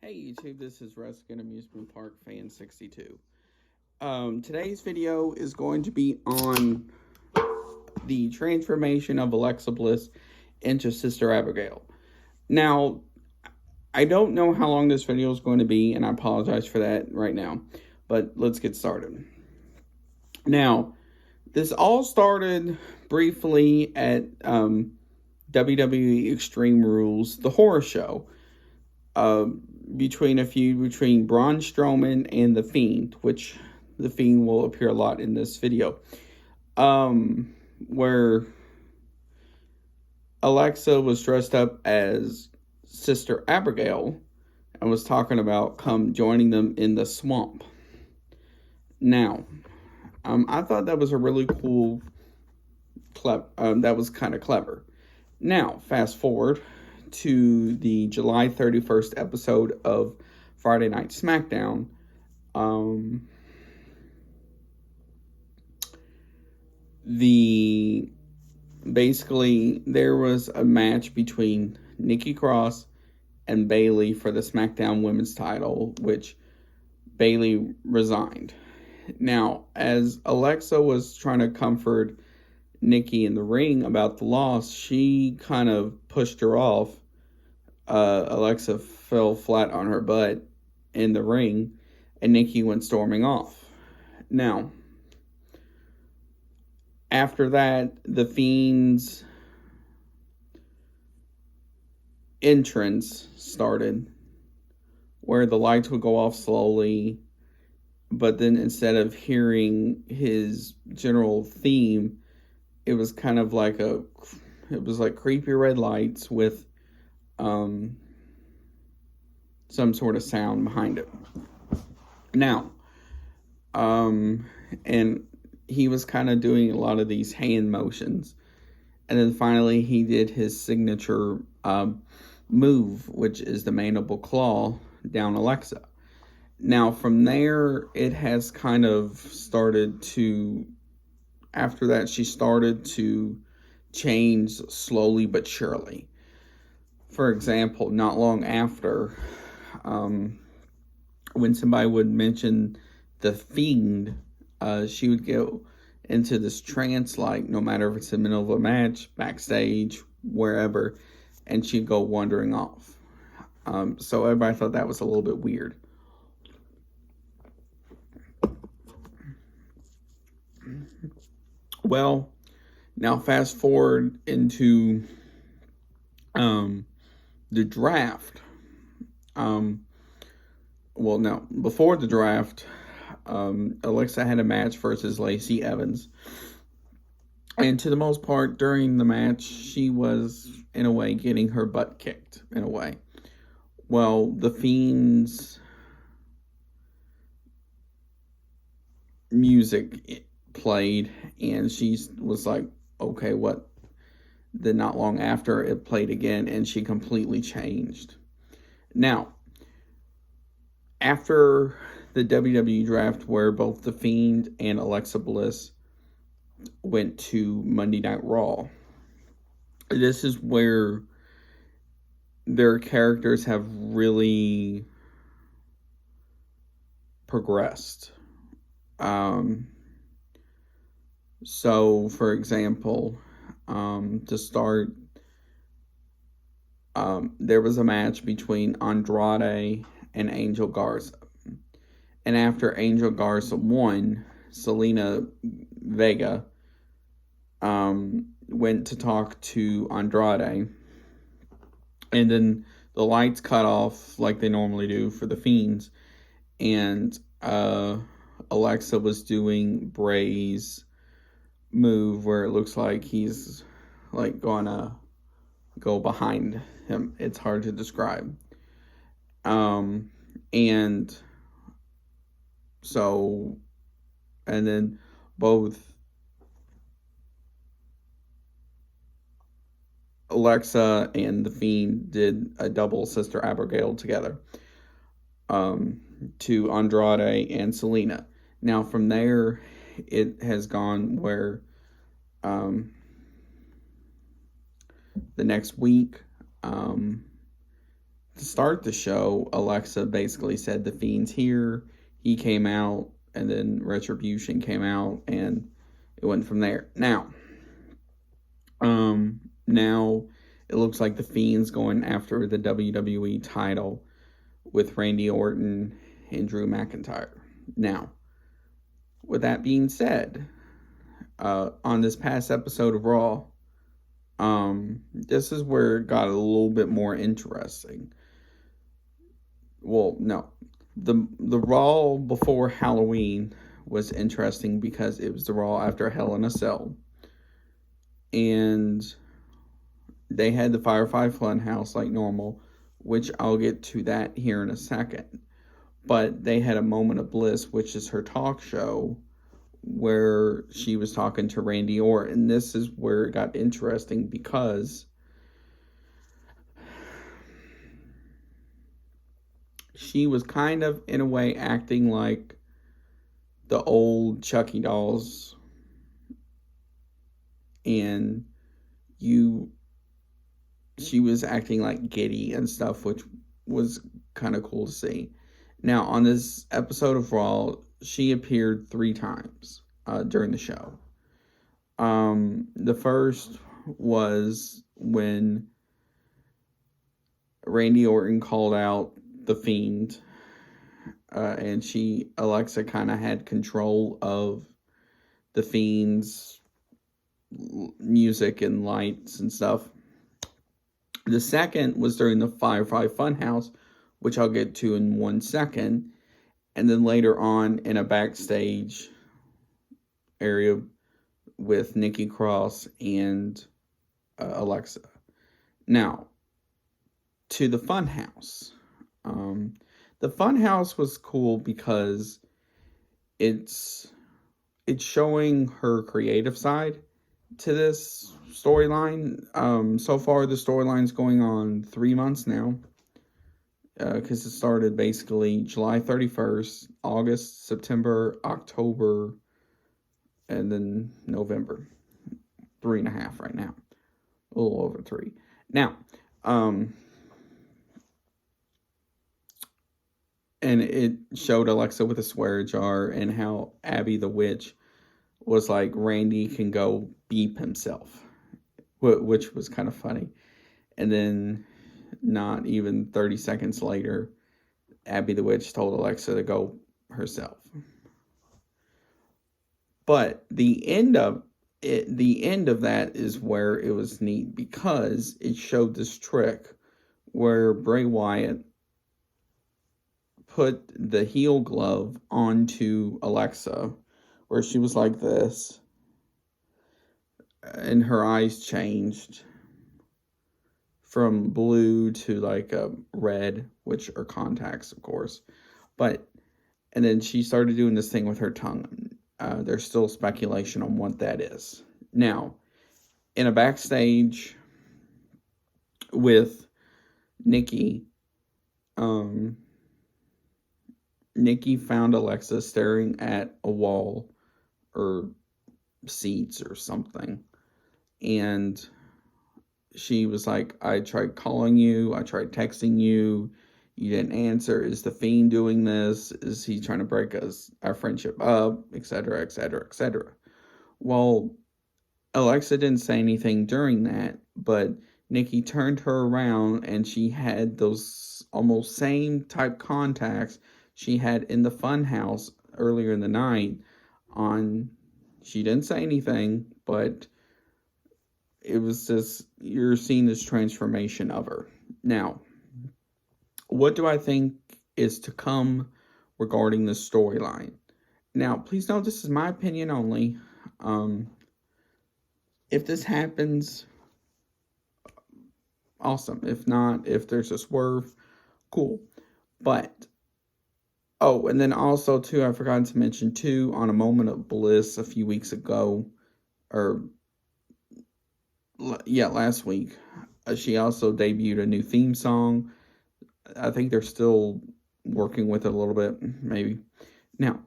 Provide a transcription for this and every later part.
Hey YouTube, this is Ruskin Amusement Park Fan 62. Today's video is going to be on the transformation of Alexa Bliss into Sister Abigail. Now, I don't know how long this video is going to be, and I apologize for that right now, but let's get started. Now, this all started briefly at WWE Extreme Rules, the horror show. Between a feud between Braun Strowman and The Fiend, which The Fiend will appear a lot in this video, where Alexa was dressed up as Sister Abigail and was talking about come joining them in the swamp. Now, I thought that was a really cool that was kind of clever. Now, fast forward to the July 31st episode of Friday Night SmackDown. Basically there was a match between Nikki Cross and Bayley for the SmackDown Women's title, which Bayley resigned. Now, as Alexa was trying to comfort Nikki in the ring about the loss, she kind of pushed her off. Alexa fell flat on her butt in the ring, and Nikki went storming off. Now, after that, the Fiend's entrance started, where the lights would go off slowly, but then instead of hearing his general theme, it was kind of like creepy red lights with some sort of sound behind it. Now, and he was kind of doing a lot of these hand motions, and then finally he did his signature move, which is the mandible claw down Alexa. Now, from there, it has kind of started to. After that, she started to change slowly but surely. For example, not long after, when somebody would mention The Fiend, she would go into this trance, like no matter if it's in the middle of a match, backstage, wherever, and she'd go wandering off. So everybody thought that was a little bit weird. Well, now fast forward into the draft. Before the draft, Alexa had a match versus Lacey Evans. And to the most part, during the match, she was, in a way, getting her butt kicked, in a way. Well, the Fiend's music played, and she was like, okay, what? Then not long after, it played again, and she completely changed. Now, after the WWE draft, where both The Fiend and Alexa Bliss went to Monday Night Raw, this is where their characters have really progressed. So, for example, to start, there was a match between Andrade and Angel Garza. And after Angel Garza won, Selena Vega went to talk to Andrade. And then the lights cut off like they normally do for the Fiends. And Alexa was doing Bray's move where it looks like he's like gonna go behind him. It's hard to describe. And then both Alexa and The Fiend did a double Sister Abigail together to Andrade and Selena. Now, from there, it has gone where the next week, to start the show, Alexa basically said the Fiend's here. He came out, and then Retribution came out, and it went from there. Now it looks like the Fiend's going after the WWE title with Randy Orton and Drew McIntyre. Now, with that being said, on this past episode of Raw, this is where it got a little bit more interesting. Well, no. The Raw before Halloween was interesting because it was the Raw after Hell in a Cell. And they had the Firefly Funhouse like normal, which I'll get to that here in a second. But they had a Moment of Bliss, which is her talk show, where she was talking to Randy Orton. This is where it got interesting because she was kind of, in a way, acting like the old Chucky dolls. And she was acting like giddy and stuff, which was kind of cool to see. Now, on this episode of Raw, she appeared 3 times during the show. The first was when Randy Orton called out The Fiend, and Alexa kind of had control of The Fiend's music and lights and stuff. The second was during the Firefly Funhouse, which I'll get to in 1 second. And then later on in a backstage area with Nikki Cross and Alexa. Now, to the Funhouse. The Funhouse was cool because it's showing her creative side to this storyline. So far, the storyline's going on 3 months now. Because it started basically July 31st, August, September, October, and then November. 3.5 right now. A little over 3. Now, and it showed Alexa with a swear jar and how Abby the Witch was like, Randy can go beep himself, which was kind of funny. And then not even 30 seconds later, Abby the Witch told Alexa to go herself. But the end of that is where it was neat, because it showed this trick where Bray Wyatt put the heel glove onto Alexa, where she was like this, and her eyes changed from blue to like a red, which are contacts, of course. And then she started doing this thing with her tongue. There's still speculation on what that is. Now, in a backstage with Nikki, Nikki found Alexa staring at a wall or seats or something. And she was like, I tried calling you, I tried texting you, you didn't answer. Is the Fiend doing this? Is he trying to break our friendship up, etc., etc., etc.? Well, Alexa didn't say anything during that, but Nikki turned her around and she had those almost same type contacts she had in the Funhouse earlier in the night on. She didn't say anything, but it was just, you're seeing this transformation of her. Now, what do I think is to come regarding this storyline? Now, please note this is my opinion only. If this happens, awesome. If not, if there's a swerve, cool. But, oh, and then also, too, I forgot to mention, too, on a Moment of Bliss a few weeks ago, last week, she also debuted a new theme song. I think they're still working with it a little bit, maybe. Now,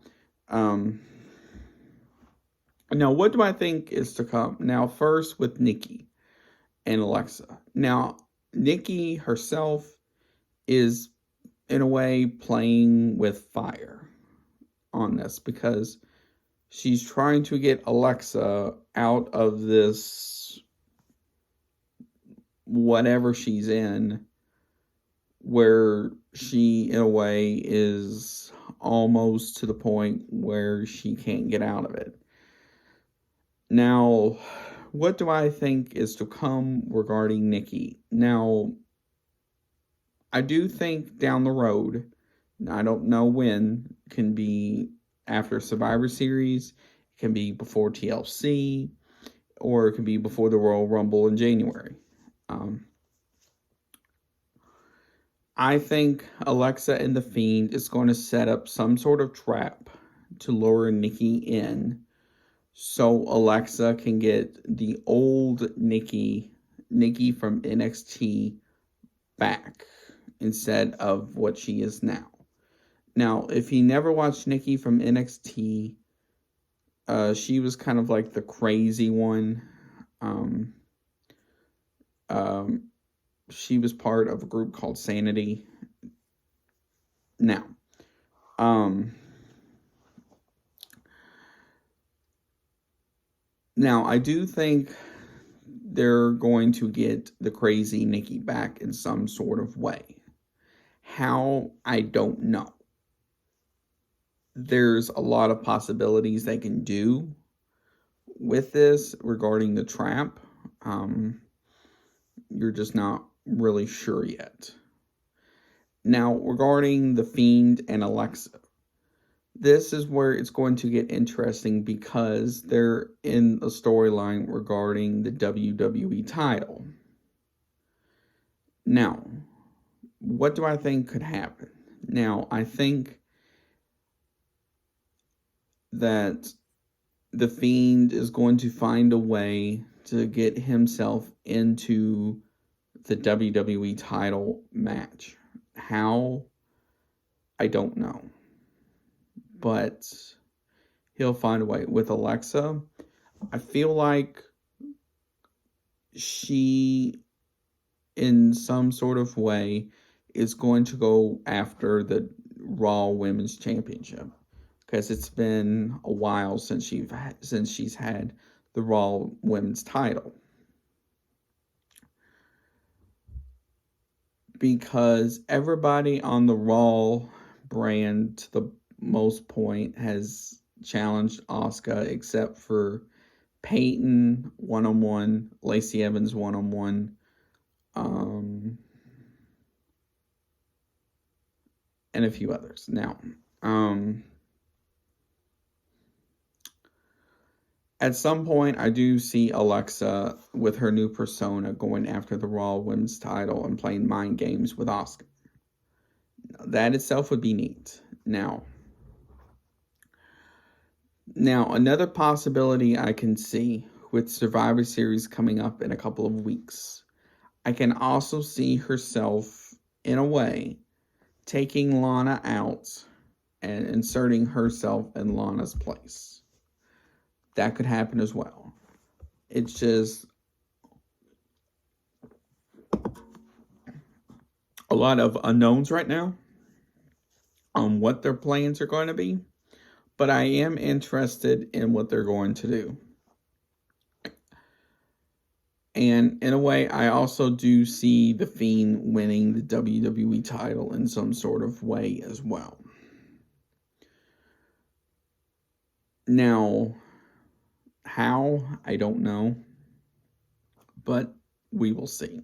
what do I think is to come? Now, first with Nikki and Alexa. Now, Nikki herself is in a way playing with fire on this, because she's trying to get Alexa out of this whatever she's in, where she, in a way, is almost to the point where she can't get out of it. Now, what do I think is to come regarding Nikki? Now, I do think down the road, I don't know when, can be after Survivor Series, it can be before TLC, or it can be before the Royal Rumble in January. I think Alexa and The Fiend is going to set up some sort of trap to lure Nikki in, so Alexa can get the old Nikki from NXT back instead of what she is now. Now, if you never watched Nikki from NXT, she was kind of like the crazy one. She was part of a group called Sanity. Now, I do think they're going to get the crazy Nikki back in some sort of way. How, I don't know. There's a lot of possibilities they can do with this regarding the trap. You're just not really sure yet. Now, regarding The Fiend and Alexa, this is where it's going to get interesting, because they're in a storyline regarding the WWE title. Now, what do I think could happen? Now, I think that The Fiend is going to find a way to get himself into the WWE title match. How? I don't know. But he'll find a way. With Alexa, I feel like she, in some sort of way, is going to go after the Raw Women's Championship, because it's been a while since she's had the Raw Women's title. Because everybody on the Raw brand, to the most point, has challenged Asuka, except for Peyton one-on-one, Lacey Evans one-on-one, and a few others. Now, at some point, I do see Alexa with her new persona going after the Raw Women's title and playing mind games with Asuka. That itself would be neat. Now, another possibility I can see with Survivor Series coming up in a couple of weeks, I can also see herself, in a way, taking Lana out and inserting herself in Lana's place. That could happen as well. It's just a lot of unknowns right now on what their plans are going to be. But I am interested in what they're going to do. And in a way, I also do see The Fiend winning the WWE title in some sort of way as well. Now, how? I don't know. But we will see.